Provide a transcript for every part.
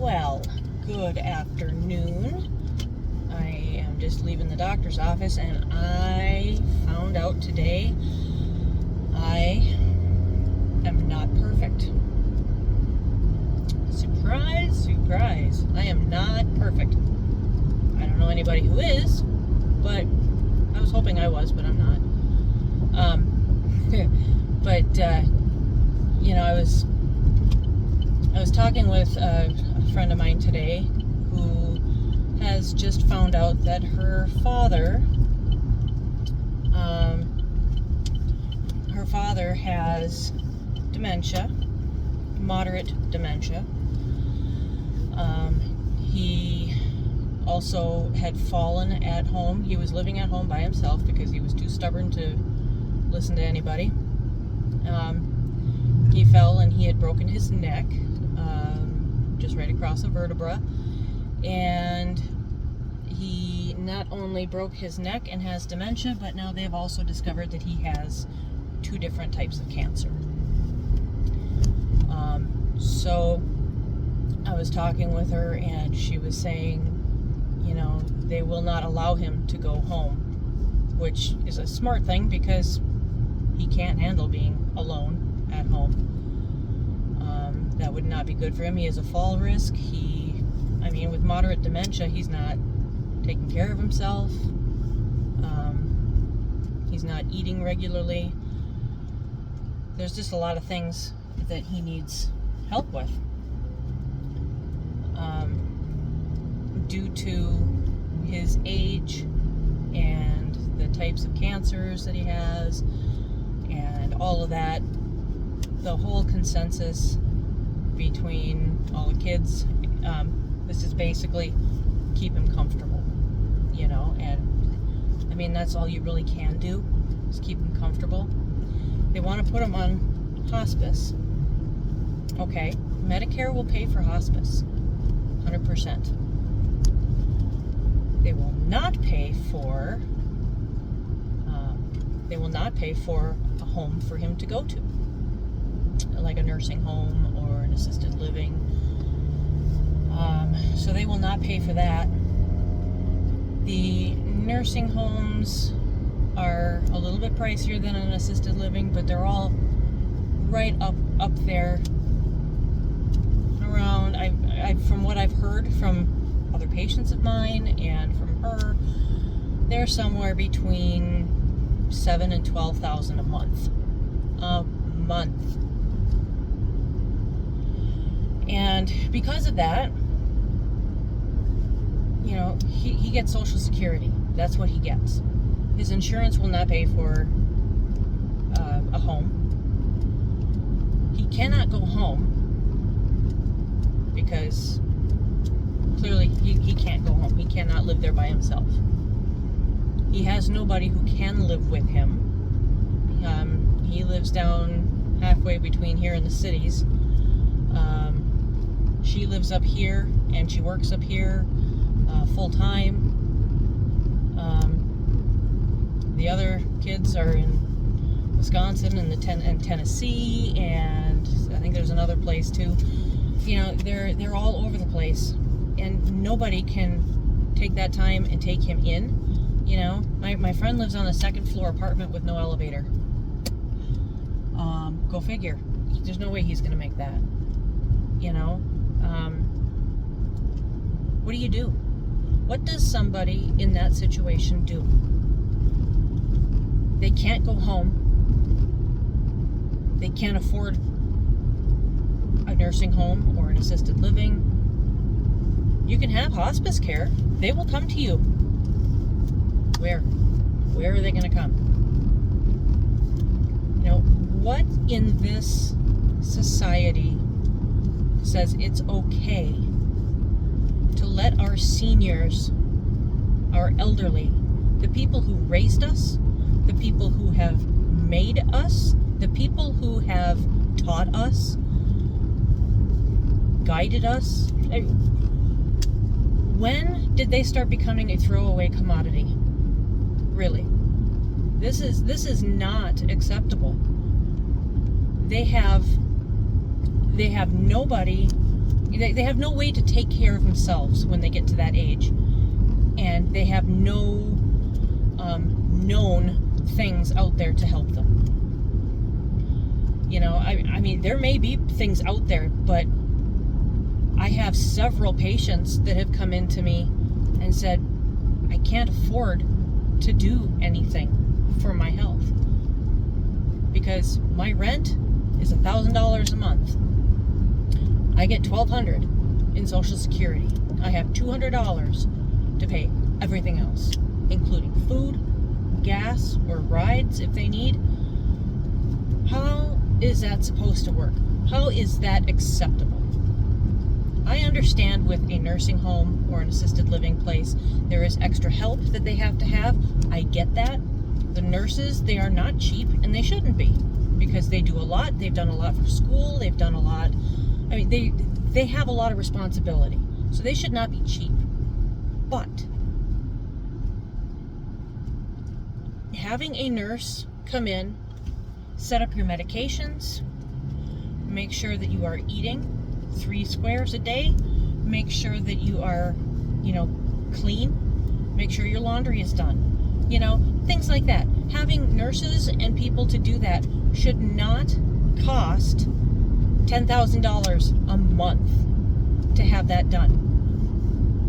Well, good afternoon. I am just leaving the doctor's office and I found out today I am not perfect. Surprise, surprise. I am not perfect. I don't know anybody who is, but I was hoping I was, but I'm not. I was talking with a friend of mine today who has just found out that her father has dementia, moderate dementia. He also had fallen at home. He was living at home by himself because he was too stubborn to listen to anybody. He fell and he had broken his neck, just right across the vertebra. And he not only broke his neck and has dementia, but now they've also discovered that he has 2 different types of cancer. So I was talking with her and she was saying, they will not allow him to go home, which is a smart thing because he can't handle being alone at home. That would not be good for him. He has a fall risk. With moderate dementia, he's not taking care of himself. He's not eating regularly. There's just a lot of things that he needs help with. Due to his age and the types of cancers that he has and all of that, the whole consensus between all the kids, this is basically keep him comfortable, and that's all you really can do is keep him comfortable. They want to put him on hospice. Okay, Medicare will pay for hospice 100%. They will not pay for a home for him to go to, like a nursing home or an assisted living. So they will not pay for that. The nursing homes are a little bit pricier than an assisted living, but they're all right up there around, from what I've heard from other patients of mine and from her, they're somewhere between $7,000 and $12,000 a month. And because of that, he gets Social Security. That's what he gets. His insurance will not pay for a home. He cannot go home because clearly he can't go home. He cannot live there by himself. He has nobody who can live with him. He lives down halfway between here and the cities. She lives up here and she works up here full time. The other kids are in Wisconsin and Tennessee, and I think there's another place too. They're all over the place, and nobody can take that time and take him in. My friend lives on a 2nd floor apartment with no elevator. Go figure. There's no way he's gonna make that. What do you do? What does somebody in that situation do? They can't go home. They can't afford a nursing home or an assisted living. You can have hospice care. They will come to you. Where are they going to come? What in this society says it's okay to let our seniors, our elderly, the people who raised us, the people who have made us, the people who have taught us, guided us? When did they start becoming a throwaway commodity? Really. This is not acceptable. They have nobody They have no way to take care of themselves when they get to that age. And they have no known things out there to help them. I mean, there may be things out there, but I have several patients that have come into me and said, I can't afford to do anything for my health because my rent is $1,000 a month. I get $1,200 in Social Security. I have $200 to pay everything else, including food, gas, or rides if they need. How is that supposed to work? How is that acceptable? I understand with a nursing home or an assisted living place, there is extra help that they have to have. I get that. The nurses, they are not cheap, and they shouldn't be, because they do a lot. They've done a lot for school. They've done a lot. I mean, they have a lot of responsibility, so they should not be cheap. But having a nurse come in, set up your medications, make sure that you are eating 3 squares a day, make sure that you are, clean, make sure your laundry is done, things like that. Having nurses and people to do that should not cost $10,000 a month to have that done.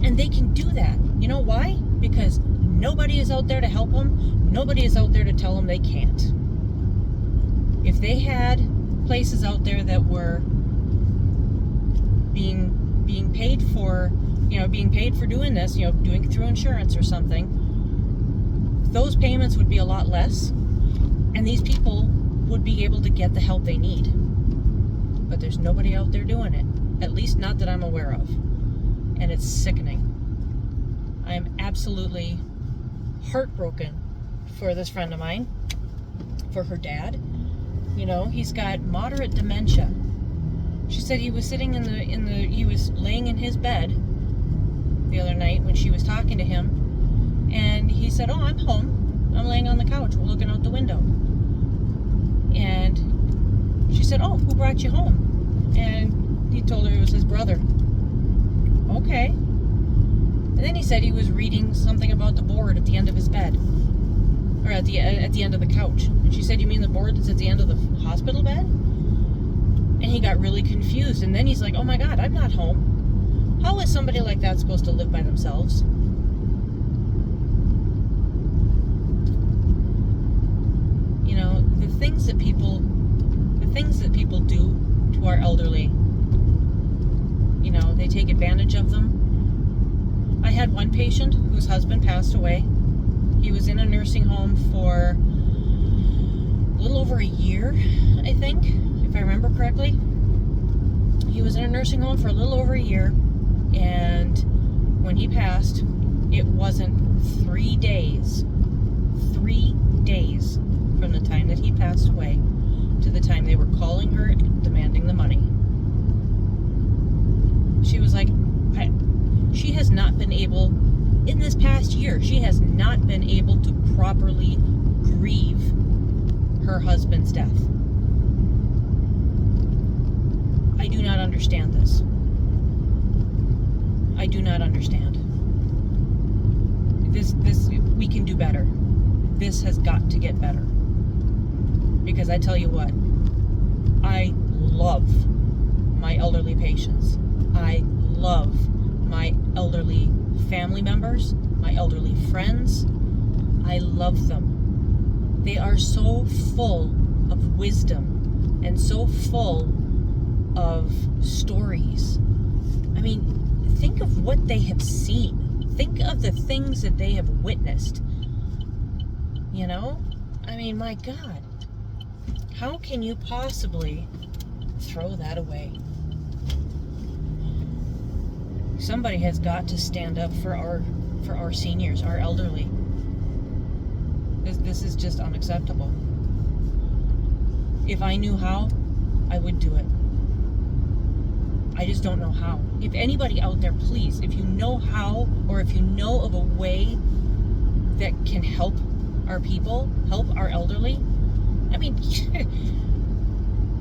And they can do that. You know why? Because nobody is out there to help them. Nobody is out there to tell them they can't. If they had places out there that were being paid for, being paid for doing this, doing it through insurance or something, those payments would be a lot less, and these people would be able to get the help they need. But there's nobody out there doing it, at least not that I'm aware of, and it's sickening. I am absolutely heartbroken for this friend of mine, for her dad. He's got moderate dementia. She said he was sitting he was laying in his bed the other night when she was talking to him, and he said, "Oh, I'm home. I'm laying on the couch. We're looking out the window." And she said, "Oh, who brought you home?" And he told her it was his brother. Okay. And then he said he was reading something about the board at the end of his bed, or at the end of the couch. And she said, "You mean the board that's at the end of the hospital bed?" And he got really confused. And then he's like, "Oh my God, I'm not home. How is somebody like that supposed to live by themselves?" The things that people do to our elderly, they take advantage of them. I had one patient whose husband passed away. He was in a nursing home for a little over a year, I think, if I remember correctly. He was in a nursing home for a little over a year, and when he passed, it wasn't 3 days. 3 days from the time that he passed away to the time they were calling her demanding the money. She was like, she has not been able, in this past year, she has not been able to properly grieve her husband's death. I do not understand this. I do not understand. This, we can do better. This has got to get better. Because I tell you what, I love my elderly patients. I love my elderly family members, my elderly friends. I love them. They are so full of wisdom and so full of stories. I mean, think of what they have seen. Think of the things that they have witnessed. I mean, my God. How can you possibly throw that away? Somebody has got to stand up for our seniors, our elderly. This is just unacceptable. If I knew how, I would do it. I just don't know how. If anybody out there, please, if you know how, or if you know of a way that can help our people, help our elderly. I mean,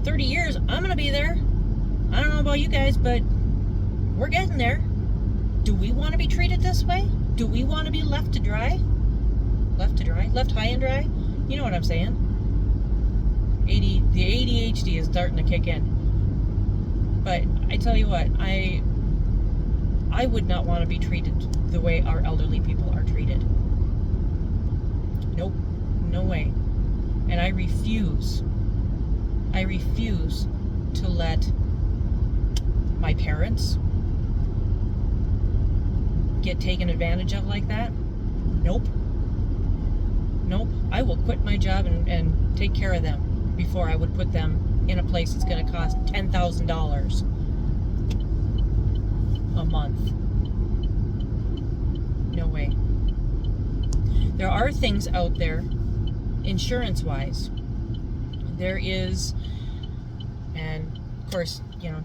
30 years, I'm going to be there. I don't know about you guys, but we're getting there. Do we want to be treated this way? Do we want to be left to dry? Left high and dry? You know what I'm saying? The ADHD is starting to kick in. But I tell you what, I would not want to be treated the way our elderly people are treated. Nope, no way. And I refuse to let my parents get taken advantage of like that. Nope. I will quit my job and take care of them before I would put them in a place that's going to cost $10,000 a month. No way. There are things out there, insurance-wise. There is, and of course,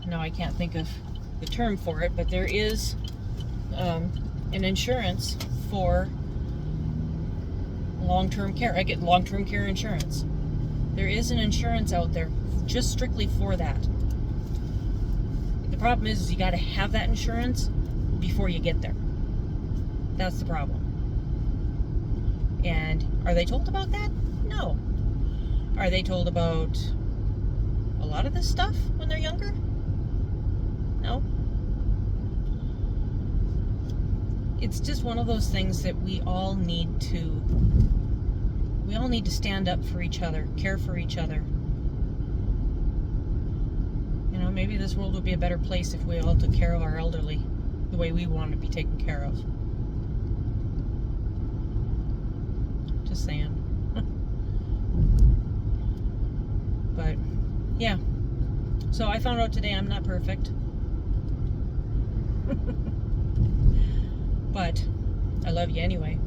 now I can't think of the term for it, but there is an insurance for long-term care. I get long-term care insurance. There is an insurance out there just strictly for that. The problem is you got to have that insurance before you get there. That's the problem. And are they told about that? No. Are they told about a lot of this stuff when they're younger? No. It's just one of those things that we all need to stand up for each other, care for each other. Maybe this world would be a better place if we all took care of our elderly the way we want to be taken care of. Just saying. But yeah, so I found out today I'm not perfect. But I love you anyway.